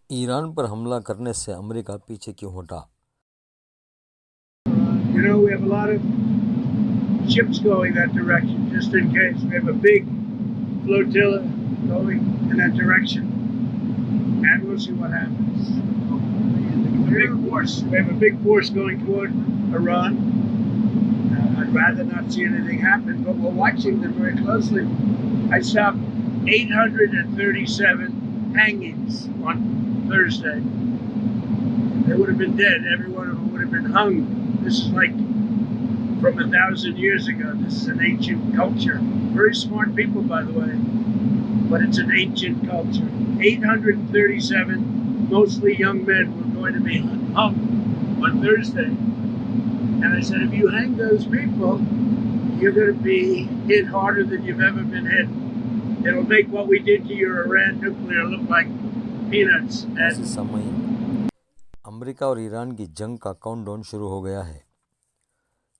ایران پر حملہ کرنے سے امریکہ پیچھے کیوں ہٹا؟ We have a lot of ships going that direction, just in case. We have a big flotilla going in that direction, and we'll see what happens. Big force. We have a big force going toward Iran. I'd rather not see anything happen, but we're watching them very closely. I stopped 837 hangings on Thursday. They would have been dead. Every one of them would have been hung. This is like from 1,000 years ago. This is an ancient culture. Very smart people, by the way, but it's an ancient culture. 837, mostly young men, were going to be hung on Thursday. And I said, if you hang those people, you're going to be hit harder than you've ever been hit. It'll make what we did to your Iran nuclear look like peanuts. ایسے سامعین، امریکہ اور ایران کی جنگ کا count down شروع ہو گیا ہے۔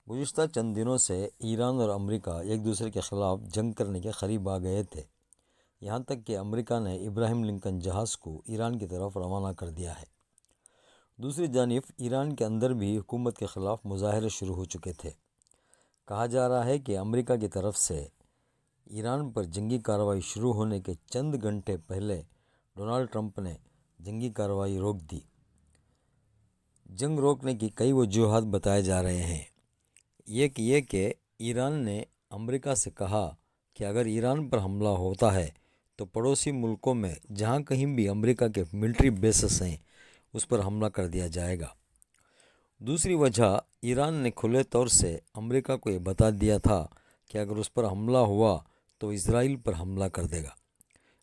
گزشتہ چند دنوں سے ایران اور امریکہ ایک دوسرے کے خلاف جنگ کرنے کے قریب آ گئے تھے، یہاں تک کہ امریکہ نے ابراہیم لنکن جہاز کو ایران کی طرف روانہ کر دیا ہے۔ دوسری جانب ایران کے اندر بھی حکومت کے خلاف مظاہرے شروع ہو چکے تھے۔ کہا جا رہا ہے کہ امریکہ کی طرف سے ایران پر جنگی کارروائی شروع ہونے کے چند گھنٹے پہلے ڈونلڈ ٹرمپ نے جنگی کارروائی روک دی۔ جنگ روکنے کی کئی وجوہات بتائے جا رہے ہیں۔ ایک یہ کہ ایران نے امریکہ سے کہا کہ اگر ایران پر حملہ ہوتا ہے تو پڑوسی ملکوں میں جہاں کہیں بھی امریکہ کے ملٹری بیسز ہیں اس پر حملہ کر دیا جائے گا۔ دوسری وجہ، ایران نے کھلے طور سے امریکہ کو یہ بتا دیا تھا کہ اگر اس پر حملہ ہوا تو اسرائیل پر حملہ کر دے گا،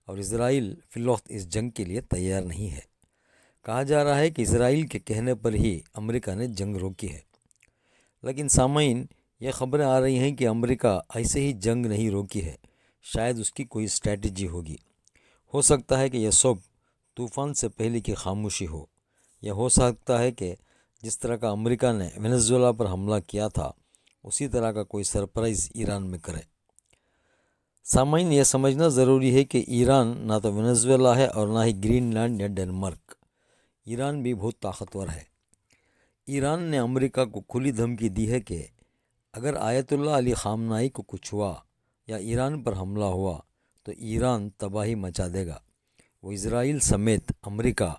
اور اسرائیل فی الوقت اس جنگ کے لیے تیار نہیں ہے۔ کہا جا رہا ہے کہ اسرائیل کے کہنے پر ہی امریکہ نے جنگ روکی ہے، لیکن سامعین، یہ خبریں آ رہی ہیں کہ امریکہ ایسے ہی جنگ نہیں روکی ہے، شاید اس کی کوئی اسٹریٹجی ہوگی۔ ہو سکتا ہے کہ یہ سب طوفان سے پہلے کی خاموشی ہو، یا ہو سکتا ہے کہ جس طرح کا امریکہ نے وینزویلا پر حملہ کیا تھا اسی طرح کا کوئی سرپرائز ایران میں کرے۔ سامعین، یہ سمجھنا ضروری ہے کہ ایران نہ تو وینزویلا ہے اور نہ ہی گرین لینڈ یا ڈنمارک۔ ایران بھی بہت طاقتور ہے۔ ایران نے امریکہ کو کھلی دھمکی دی ہے کہ اگر آیت اللہ علی خامنائی کو کچھ ہوا یا ایران پر حملہ ہوا تو ایران تباہی مچا دے گا۔ وہ اسرائیل سمیت امریکہ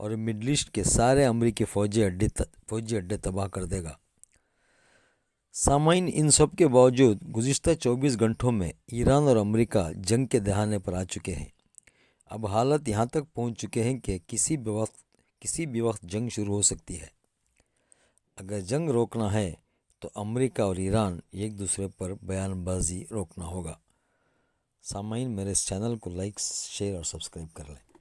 اور مڈل ایسٹ کے سارے امریکی فوجی اڈے تباہ کر دے گا۔ سامعین، ان سب کے باوجود گزشتہ 24 گھنٹوں میں ایران اور امریکہ جنگ کے دہانے پر آ چکے ہیں۔ اب حالت یہاں تک پہنچ چکے ہیں کہ کسی بھی وقت جنگ شروع ہو سکتی ہے۔ اگر جنگ روکنا ہے تو امریکہ اور ایران ایک دوسرے پر بیان بازی روکنا ہوگا۔ سامعین، میرے اس چینل کو لائک، شیئر اور سبسکرائب کر لیں۔